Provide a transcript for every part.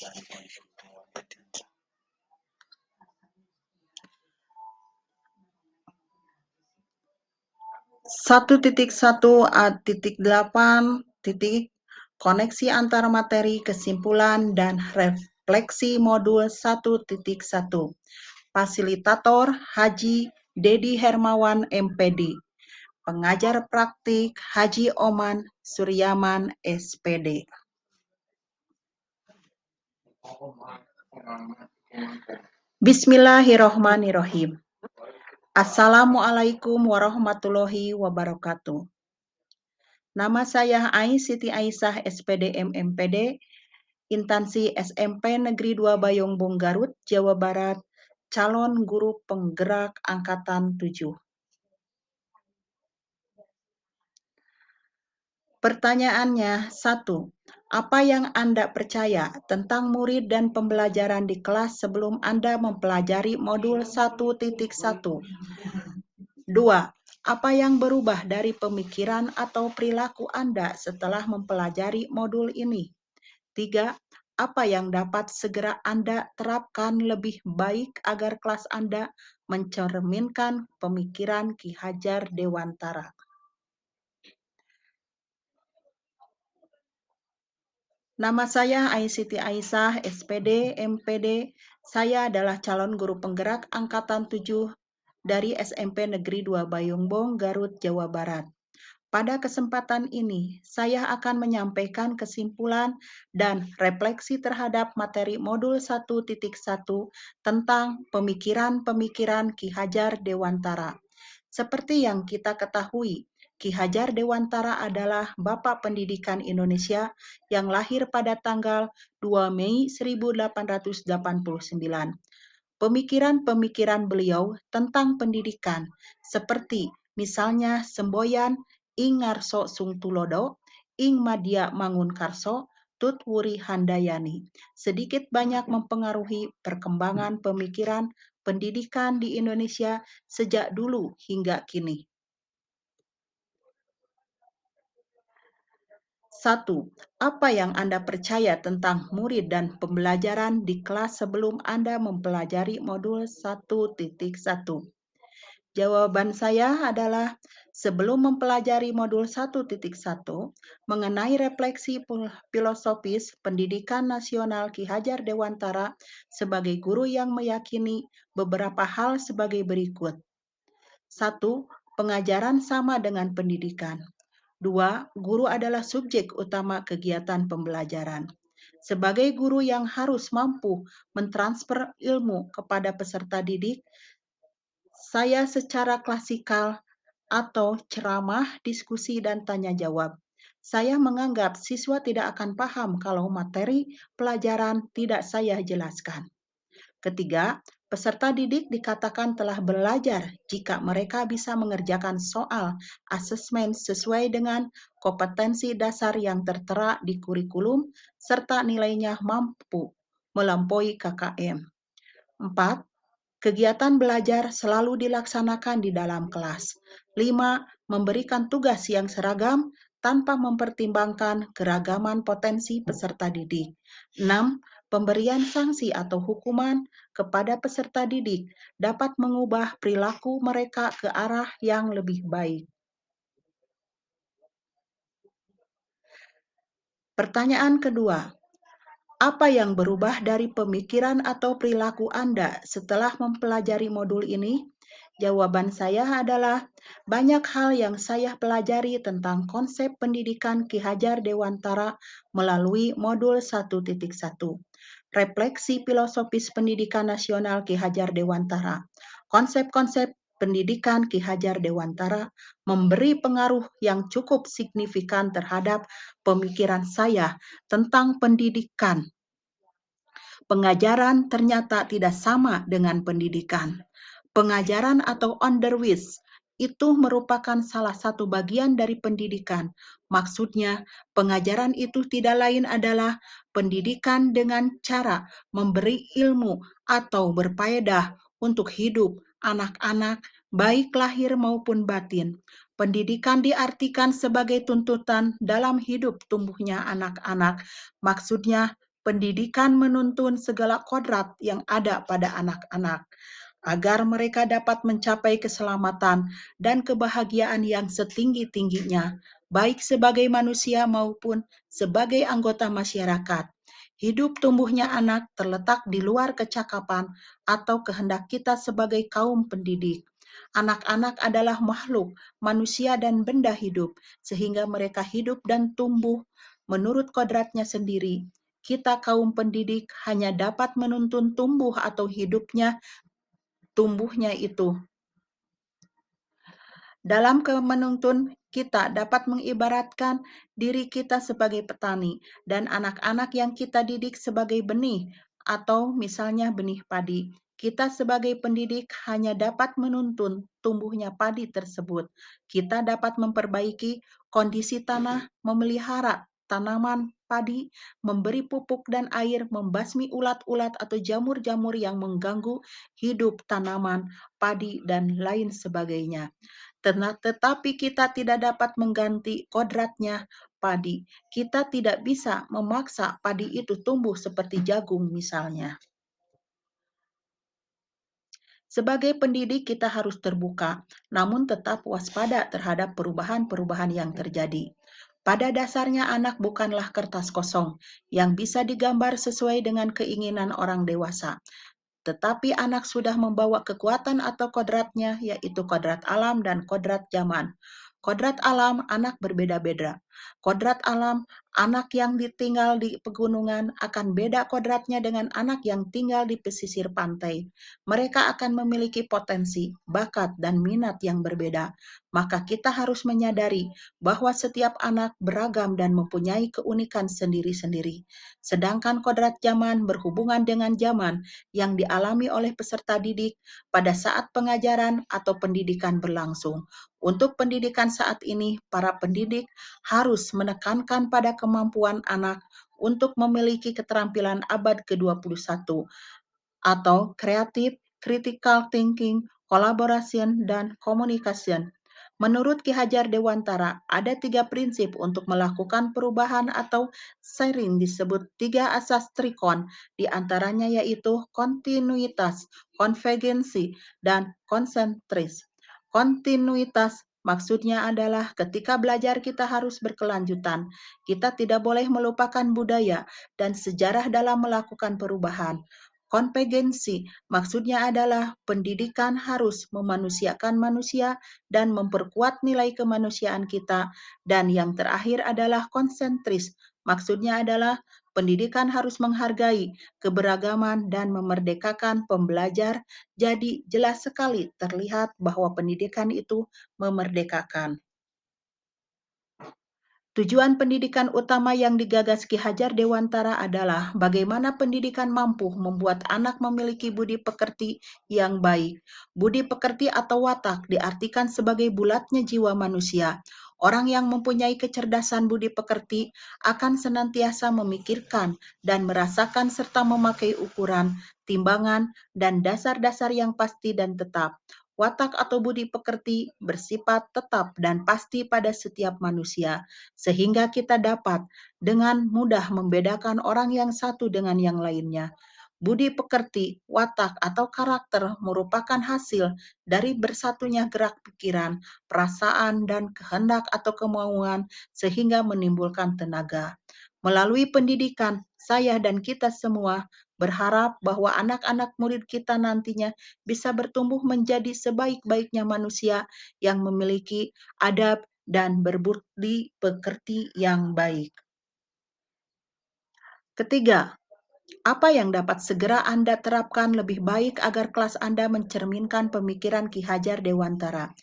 1.1a.8 koneksi antar materi, kesimpulan, dan refleksi modul 1.1. Fasilitator Haji Dedi Hermawan MPD. Pengajar praktik Haji Oman Suryaman SPD. Bismillahirrohmanirrohim. Assalamualaikum warahmatullahi wabarakatuh. Nama saya Siti Aisyah SPD MMPD, Instansi SMP Negeri 2 Bayongbong Garut, Jawa Barat, calon guru penggerak Angkatan 7. Pertanyaannya, 1. Apa yang Anda percaya tentang murid dan pembelajaran di kelas sebelum Anda mempelajari modul 1.1? 2. Apa yang berubah dari pemikiran atau perilaku Anda setelah mempelajari modul ini? 3. Apa yang dapat segera Anda terapkan lebih baik agar kelas Anda mencerminkan pemikiran Ki Hajar Dewantara? Nama saya Siti Aisyah, SPD, MPD. Saya adalah calon guru penggerak Angkatan 7 dari SMP Negeri 2 Bayongbong, Garut, Jawa Barat. Pada kesempatan ini, saya akan menyampaikan kesimpulan dan refleksi terhadap materi modul 1.1 tentang pemikiran-pemikiran Ki Hajar Dewantara. Seperti yang kita ketahui, Ki Hajar Dewantara adalah Bapak Pendidikan Indonesia yang lahir pada tanggal 2 Mei 1889. Pemikiran-pemikiran beliau tentang pendidikan, seperti misalnya semboyan ing ngarso sung tulodo, ing madya mangun karso, tut wuri handayani, sedikit banyak mempengaruhi perkembangan pemikiran pendidikan di Indonesia sejak dulu hingga kini. 1. Apa yang Anda percaya tentang murid dan pembelajaran di kelas sebelum Anda mempelajari modul 1.1? Jawaban saya adalah sebelum mempelajari modul 1.1 mengenai refleksi filosofis pendidikan nasional Ki Hajar Dewantara sebagai guru yang meyakini beberapa hal sebagai berikut. 1. Pengajaran sama dengan pendidikan. 2. Guru adalah subjek utama kegiatan pembelajaran. Sebagai guru yang harus mampu mentransfer ilmu kepada peserta didik, saya secara klasikal atau ceramah, diskusi, dan tanya jawab. Saya menganggap siswa tidak akan paham kalau materi pelajaran tidak saya jelaskan. Ketiga, peserta didik dikatakan telah belajar jika mereka bisa mengerjakan soal asesmen sesuai dengan kompetensi dasar yang tertera di kurikulum serta nilainya mampu melampaui KKM. 4. Kegiatan belajar selalu dilaksanakan di dalam kelas. 5. Memberikan tugas yang seragam tanpa mempertimbangkan keragaman potensi peserta didik. 6. Pemberian sanksi atau hukuman kepada peserta didik dapat mengubah perilaku mereka ke arah yang lebih baik. Pertanyaan kedua, apa yang berubah dari pemikiran atau perilaku Anda setelah mempelajari modul ini? Jawaban saya adalah banyak hal yang saya pelajari tentang konsep pendidikan Ki Hajar Dewantara melalui modul 1.1. Refleksi filosofis pendidikan nasional Ki Hajar Dewantara. Konsep-konsep pendidikan Ki Hajar Dewantara memberi pengaruh yang cukup signifikan terhadap pemikiran saya tentang pendidikan. Pengajaran ternyata tidak sama dengan pendidikan. Pengajaran atau underwis itu merupakan salah satu bagian dari pendidikan. Maksudnya, pengajaran itu tidak lain adalah pendidikan dengan cara memberi ilmu atau berfaedah untuk hidup anak-anak, baik lahir maupun batin. Pendidikan diartikan sebagai tuntutan dalam hidup tumbuhnya anak-anak. Maksudnya, Pendidikan menuntun segala kodrat yang ada pada anak-anak, agar mereka dapat mencapai keselamatan dan kebahagiaan yang setinggi-tingginya, baik sebagai manusia maupun sebagai anggota masyarakat. Hidup tumbuhnya anak terletak di luar kecakapan atau kehendak kita sebagai kaum pendidik. Anak-anak adalah makhluk, manusia dan benda hidup, sehingga mereka hidup dan tumbuh menurut kodratnya sendiri. Kita kaum pendidik hanya dapat menuntun tumbuh atau tumbuhnya itu. Dalam menuntun, kita dapat mengibaratkan diri kita sebagai petani dan anak-anak yang kita didik sebagai benih atau misalnya benih padi. Kita sebagai pendidik hanya dapat menuntun tumbuhnya padi tersebut. Kita dapat memperbaiki kondisi tanah, memelihara tanaman padi, memberi pupuk dan air, membasmi ulat-ulat atau jamur-jamur yang mengganggu hidup tanaman, padi, dan lain sebagainya. Tetapi kita tidak dapat mengganti kodratnya padi. Kita tidak bisa memaksa padi itu tumbuh seperti jagung misalnya. Sebagai pendidik kita harus terbuka, namun tetap waspada terhadap perubahan-perubahan yang terjadi. Pada dasarnya anak bukanlah kertas kosong yang bisa digambar sesuai dengan keinginan orang dewasa. Tetapi anak sudah membawa kekuatan atau kodratnya, yaitu kodrat alam dan kodrat zaman. Kodrat alam anak berbeda-beda. Kodrat alam anak yang tinggal di pegunungan akan beda kodratnya dengan anak yang tinggal di pesisir pantai. Mereka akan memiliki potensi, bakat, dan minat yang berbeda. Maka kita harus menyadari bahwa setiap anak beragam dan mempunyai keunikan sendiri-sendiri. Sedangkan kodrat zaman berhubungan dengan zaman yang dialami oleh peserta didik pada saat pengajaran atau pendidikan berlangsung. Untuk pendidikan saat ini, para pendidik harus menekankan pada kemampuan anak untuk memiliki keterampilan abad ke-21 atau kreatif, critical thinking, collaboration, dan communication. Menurut Ki Hajar Dewantara, ada 3 prinsip untuk melakukan perubahan atau sharing disebut 3 asas trikon, di antaranya yaitu kontinuitas, konvergensi, dan konsentris. Kontinuitas maksudnya adalah ketika belajar kita harus berkelanjutan. Kita tidak boleh melupakan budaya dan sejarah dalam melakukan perubahan. Konvergensi maksudnya adalah pendidikan harus memanusiakan manusia dan memperkuat nilai kemanusiaan kita. Dan yang terakhir adalah konsentris, maksudnya adalah pendidikan harus menghargai keberagaman dan memerdekakan pembelajar. Jadi jelas sekali terlihat bahwa pendidikan itu memerdekakan. Tujuan pendidikan utama yang digagas Ki Hajar Dewantara adalah bagaimana pendidikan mampu membuat anak memiliki budi pekerti yang baik. Budi pekerti atau watak diartikan sebagai bulatnya jiwa manusia. Orang yang mempunyai kecerdasan budi pekerti akan senantiasa memikirkan dan merasakan serta memakai ukuran, timbangan, dan dasar-dasar yang pasti dan tetap. Watak atau budi pekerti bersifat tetap dan pasti pada setiap manusia sehingga kita dapat dengan mudah membedakan orang yang satu dengan yang lainnya. Budi pekerti, watak, atau karakter merupakan hasil dari bersatunya gerak pikiran, perasaan, dan kehendak atau kemauan sehingga menimbulkan tenaga. Melalui pendidikan, saya dan kita semua berharap bahwa anak-anak murid kita nantinya bisa bertumbuh menjadi sebaik-baiknya manusia yang memiliki adab dan berbudi pekerti yang baik. Ketiga, apa yang dapat segera Anda terapkan lebih baik agar kelas Anda mencerminkan pemikiran Ki Hajar Dewantara?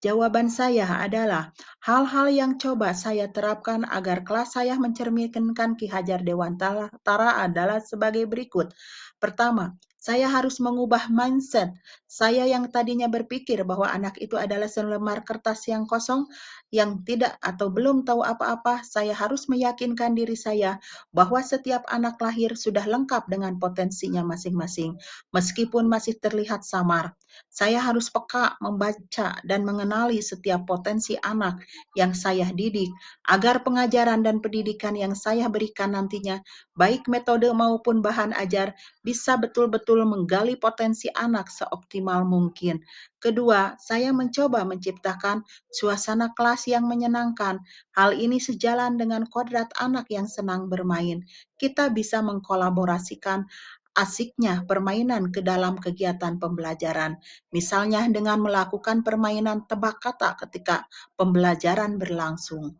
Jawaban saya adalah hal-hal yang coba saya terapkan agar kelas saya mencerminkan Ki Hajar Dewantara adalah sebagai berikut. Pertama, Saya harus mengubah mindset. Saya yang tadinya berpikir bahwa anak itu adalah selembar kertas yang kosong, yang tidak atau belum tahu apa-apa, saya harus meyakinkan diri saya bahwa setiap anak lahir sudah lengkap dengan potensinya masing-masing, meskipun masih terlihat samar. Saya harus peka membaca dan mengenali setiap potensi anak yang saya didik, agar pengajaran dan pendidikan yang saya berikan nantinya, baik metode maupun bahan ajar, bisa betul-betul menggali potensi anak seoptimal mungkin. Kedua, saya mencoba menciptakan suasana kelas yang menyenangkan. Hal ini sejalan dengan kodrat anak yang senang bermain. Kita bisa mengkolaborasikan asiknya permainan ke dalam kegiatan pembelajaran. Misalnya dengan melakukan permainan tebak kata ketika pembelajaran berlangsung.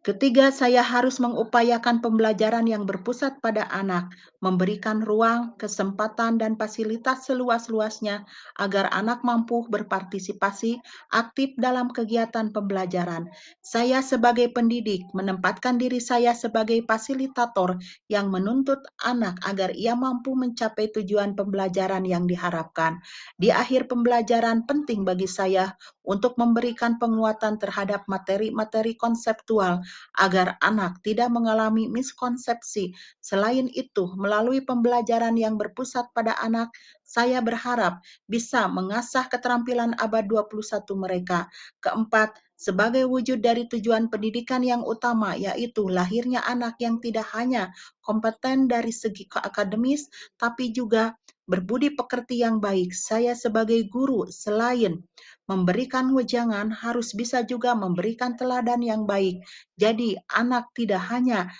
Ketiga, saya harus mengupayakan pembelajaran yang berpusat pada anak, memberikan ruang, kesempatan, dan fasilitas seluas-luasnya agar anak mampu berpartisipasi aktif dalam kegiatan pembelajaran. Saya sebagai pendidik menempatkan diri saya sebagai fasilitator yang menuntut anak agar ia mampu mencapai tujuan pembelajaran yang diharapkan. Di akhir pembelajaran penting bagi saya untuk memberikan penguatan terhadap materi-materi konseptual agar anak tidak mengalami miskonsepsi. Selain itu, melalui pembelajaran yang berpusat pada anak, saya berharap bisa mengasah keterampilan abad 21 mereka. Keempat, sebagai wujud dari tujuan pendidikan yang utama, yaitu lahirnya anak yang tidak hanya kompeten dari segi akademis, tapi juga berbudi pekerti yang baik. Saya sebagai guru, selain memberikan wejangan, harus bisa juga memberikan teladan yang baik. Jadi, anak tidak hanya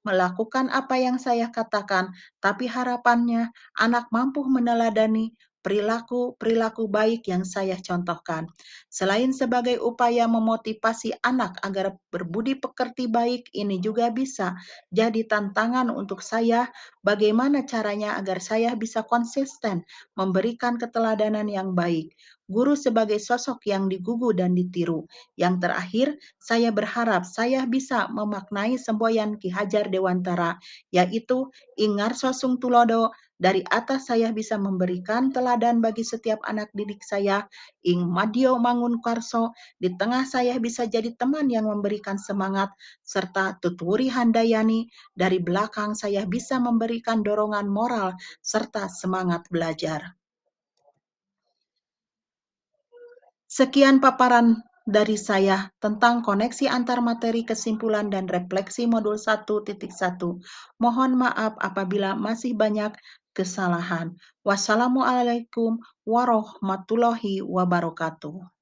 melakukan apa yang saya katakan, tapi harapannya anak mampu meneladani perilaku-perilaku baik yang saya contohkan. Selain sebagai upaya memotivasi anak agar berbudi pekerti baik, ini juga bisa jadi tantangan untuk saya bagaimana caranya agar saya bisa konsisten memberikan keteladanan yang baik. Guru sebagai sosok yang digugu dan ditiru. Yang terakhir, saya berharap saya bisa memaknai semboyan Ki Hajar Dewantara, yaitu Ingarso Sung Tulodo, dari atas saya bisa memberikan teladan bagi setiap anak didik saya, Ing Madyo Mangun Karso, di tengah saya bisa jadi teman yang memberikan semangat, serta Tuturi Handayani, dari belakang saya bisa memberikan dorongan moral serta semangat belajar. Sekian paparan dari saya tentang koneksi antar materi, kesimpulan, dan refleksi modul 1.1. Mohon maaf apabila masih banyak kesalahan. Wassalamualaikum warahmatullahi wabarakatuh.